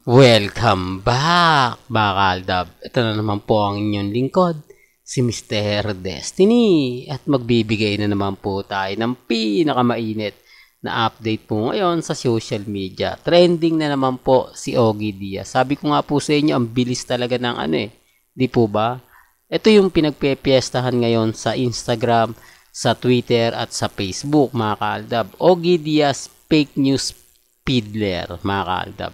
Welcome back, mga kaaldab. Ito na naman po ang inyong lingkod, si Mr. Destiny. At magbibigay na naman po tayo ng pinakamainit na update po ngayon sa social media. Trending na naman po si Ogie Diaz. Sabi ko nga po sa inyo, ang bilis talaga ng di po ba? Ito yung pinagpepiestahan ngayon sa Instagram, sa Twitter at sa Facebook, mga kaaldab. Ogie Diaz fake news peddler, mga kaaldab.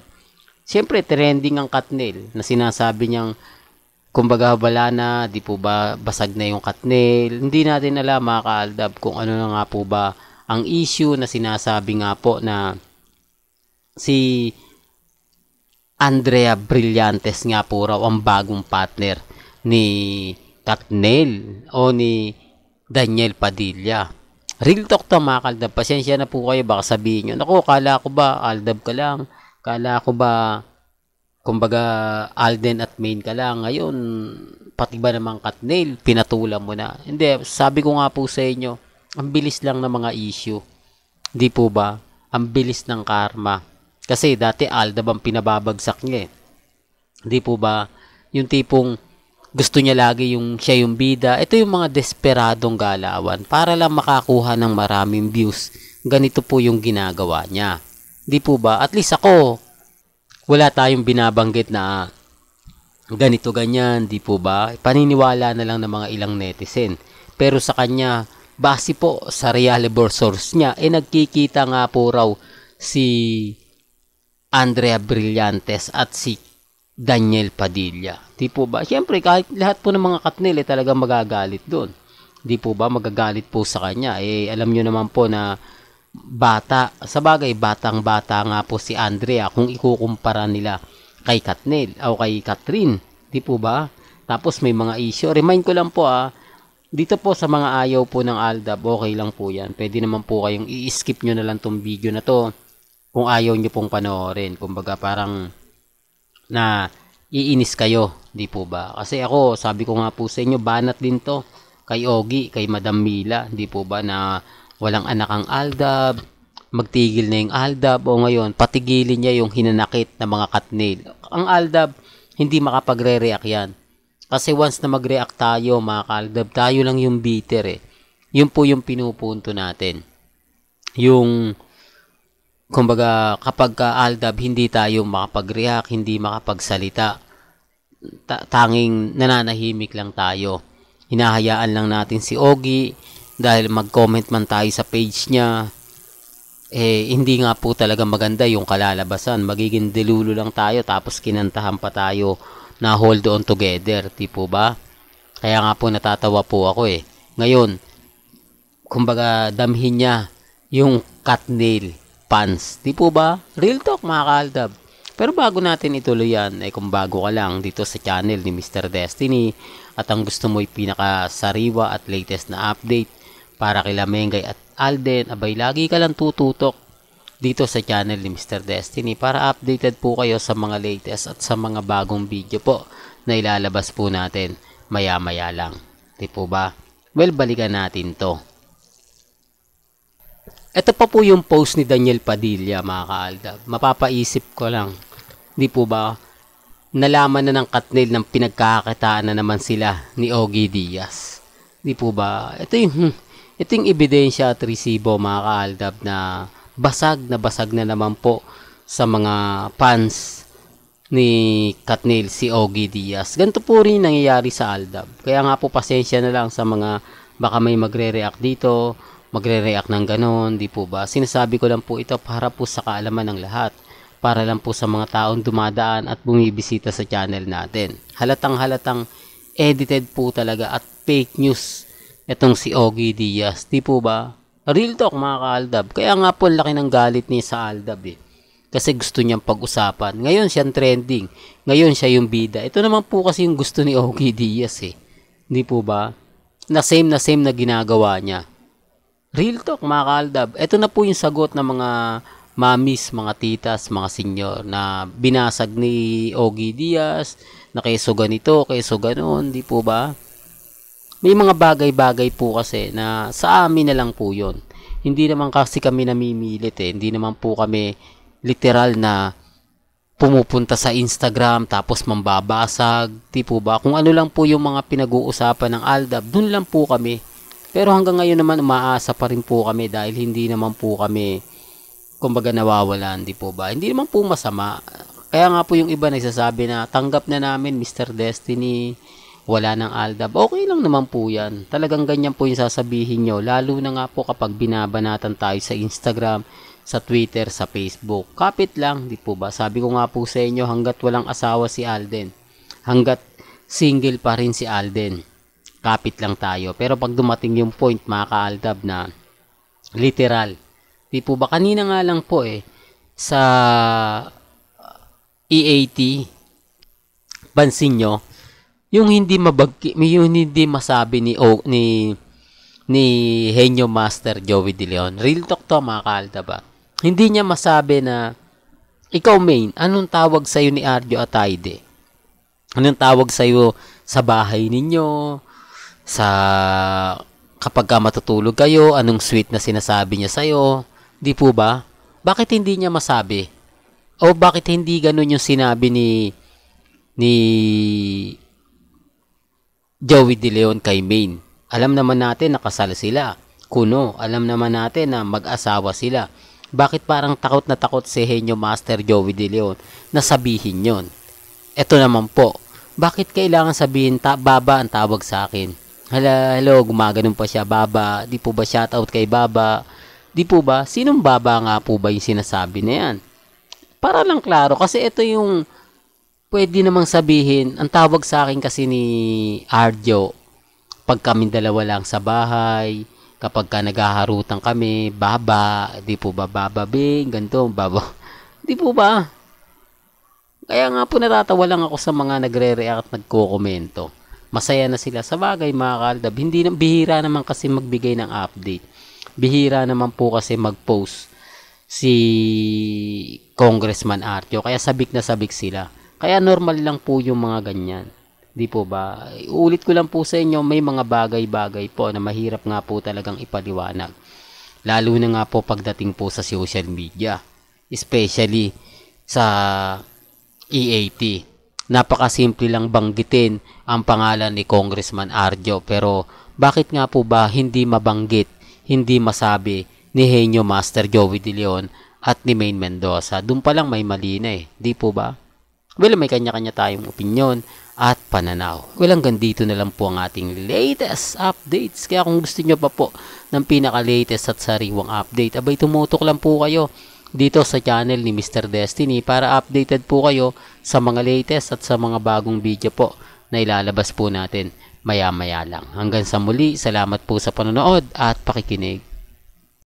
Siyempre, trending ang Katnil na sinasabi niyang kumbaga wala na, di po ba basag na yung Katnil. Hindi natin alam, mga kaaldab, kung ano na nga po ba ang issue na sinasabi nga po na si Andrea Brillantes nga po raw ang bagong partner ni Katnil o ni Daniel Padilla. Real talk to, mga kaaldab. Pasensya na po kayo, baka sabihin nyo, naku, kala ko ba aldab ka lang? Kala ko ba, kumbaga, Alden at Main ka lang. Ngayon, pati ba namang Katnil, pinatulan mo na. Hindi, sabi ko nga po sa inyo, ang bilis lang ng mga issue. Di po ba? Ang bilis ng karma. Kasi dati Alda bang pinababagsak niya eh. Di po ba? Yung tipong gusto niya lagi yung siya yung bida. Ito yung mga desperadong galawan para lang makakuha ng maraming views. Ganito po yung ginagawa niya. Di po ba? At least ako, wala tayong binabanggit na ganito ganyan, di po ba? Paniniwala na lang ng mga ilang netizen. Pero sa kanya, base po sa reliable source niya, nagkikita nga po raw si Andrea Brillantes at si Daniel Padilla. Di po ba? Siyempre, kahit lahat po ng mga Katnil talagang magagalit doon. Di po ba? Magagalit po sa kanya. Alam nyo naman po na bata, sa bagay batang-bata nga po si Andrea kung ikukumpara nila kay Katnil o kay Catherine, di po ba? Tapos may mga issue. Remind ko lang po dito po sa mga ayaw po ng Aldab, okay lang po yan. Pwede naman po kayong i-skip nyo na lang tong video na to kung ayaw nyo pong panoorin. Kumbaga parang na iinis kayo, di po ba? Kasi ako, sabi ko nga po sa inyo, banat din to kay Ogie, kay Madam Mila, di po ba, na walang anak ang Aldab, magtigil na yung Aldab, o ngayon, patigilin niya yung hinanakit na mga Katnil. Ang Aldab, hindi makapagre-react yan. Kasi once na mag-react tayo, mga Aldab, tayo lang yung bitter eh. Yun po yung pinupunto natin. Yung, kumbaga, kapag ka Aldab, hindi tayo makapag-react, hindi makapagsalita, tanging nananahimik lang tayo. Hinahayaan lang natin si Ogie, dahil mag-comment man tayo sa page niya, hindi nga po talaga maganda yung kalalabasan. Magiging delulo lang tayo, tapos kinantahan pa tayo na hold on together, di po ba? Kaya nga po natatawa po ako Ngayon, kumbaga damhin niya yung Katnil fans, di po ba? Real talk, mga kaaldab. Pero bago natin ituloy yan, kung bago ka lang dito sa channel ni Mr. Destiny at ang gusto mo ay pinakasariwa at latest na update para kila Mengay at Alden, abay lagi ka lang tututok dito sa channel ni Mr. Destiny para updated po kayo sa mga latest at sa mga bagong video po na ilalabas po natin maya-maya lang. Di po ba? Well, balikan natin to. Ito pa po yung post ni Daniel Padilla, mga kaaldab. Mapapaisip ko lang. Di po ba? Nalaman na ng Katnil ng pinagkakakitaan na naman sila ni Ogie Diaz. Di po ba? Ito yung ebidensya at resibo, mga kaaldab, na basag na naman po sa mga fans ni Katnil si Ogie Diaz. Ganito po rin nangyayari sa Aldab. Kaya nga po pasensya na lang sa mga baka may magre-react dito, magre-react ng ganon, di po ba? Sinasabi ko lang po ito para po sa kaalaman ng lahat. Para lang po sa mga taong dumadaan at bumibisita sa channel natin. Halatang edited po talaga at fake news itong si Ogie Diaz, di po ba? Real talk, mga kaaldab. Kaya nga po laki ng galit niya sa Aldab Kasi gusto niyang pag-usapan. Ngayon siyang trending. Ngayon siya yung bida. Ito naman po kasi yung gusto ni Ogie Diaz Di po ba? Na same na ginagawa niya. Real talk, mga kaaldab. Ito na po yung sagot ng mga mamis, mga titas, mga senyor na binasag ni Ogie Diaz, na keso ganito, keso ganon, di po ba? May mga bagay-bagay po kasi na sa amin na lang po yon. Hindi naman kasi kami namimilit Hindi naman po kami literal na pumupunta sa Instagram tapos mambabasag, di po ba? Kung ano lang po yung mga pinag-uusapan ng Aldab, dun lang po kami. Pero hanggang ngayon naman umaasa pa rin po kami dahil hindi naman po kami kumbaga nawawalan, di po ba? Hindi naman po masama. Kaya nga po yung iba nagsasabi na tanggap na namin Mr. Destiny, wala ng Aldab. Okay lang naman po yan. Talagang ganyan po yung sasabihin nyo. Lalo na nga po kapag binabanatan tayo sa Instagram, sa Twitter, sa Facebook. Kapit lang, di po ba? Sabi ko nga po sa inyo, hanggat walang asawa si Alden, hanggat single pa rin si Alden, kapit lang tayo. Pero pag dumating yung point, mga ka-Aldab, na literal, di po ba? Kanina nga lang po sa EAT, pansin nyo, yung hindi masabi ni Henyo Master Joey De Leon. Real talk to, mga ka-Aldab, ba? Hindi niya masabi na, ikaw main, anong tawag sa'yo ni Arjo Atayde? Anong tawag sa'yo sa bahay ninyo? Sa kapag ka matutulog kayo, anong sweet na sinasabi niya sa'yo? Di po ba? Bakit hindi niya masabi? O bakit hindi ganun yung sinabi ni Joey De Leon kay Main? Alam naman natin na kasal sila. Kuno, alam naman natin na mag-asawa sila. Bakit parang takot na takot si Henyo Master Joey De Leon na sabihin yon? Ito naman po, bakit kailangan sabihin Baba ang tawag sa akin? Hello, gumaganon pa siya, Baba. Di po ba shoutout kay Baba? Di po ba? Sinong Baba nga po ba yung sinasabi na yan? Para lang klaro, kasi ito yung pwede namang sabihin, ang tawag sa akin kasi ni Arjo, pag kami dalawa lang sa bahay, kapag ka naghaharutan kami, Baba, di po ba, Baba Bing, ganito, Baba, di po ba? Kaya nga po natatawa lang ako sa mga nagre-react at nagko-komento. Masaya na sila. Sa bagay, mga ka-Aldab, bihira naman kasi magbigay ng update. Bihira naman po kasi mag-post si Congressman Arjo. Kaya sabik na sabik sila. Kaya normal lang po yung mga ganyan. Di po ba? Uulit ko lang po sa inyo, may mga bagay-bagay po na mahirap nga po talagang ipaliwanag. Lalo na nga po pagdating po sa social media. Especially sa EAT. Napakasimple lang banggitin ang pangalan ni Congressman Arjo. Pero bakit nga po ba hindi mabanggit, hindi masabi ni Henyo Master Joey De Leon at ni Main Mendoza? Doon pa lang may mali na Di po ba? Well, may kanya-kanya tayong opinyon at pananaw. Well, hanggang dito na lang po ang ating latest updates. Kaya kung gusto nyo pa po ng pinaka-latest at sariwang update, abay tumutok lang po kayo dito sa channel ni Mr. Destiny para updated po kayo sa mga latest at sa mga bagong video po na ilalabas po natin maya-maya lang. Hanggang sa muli, salamat po sa panonood at pakikinig.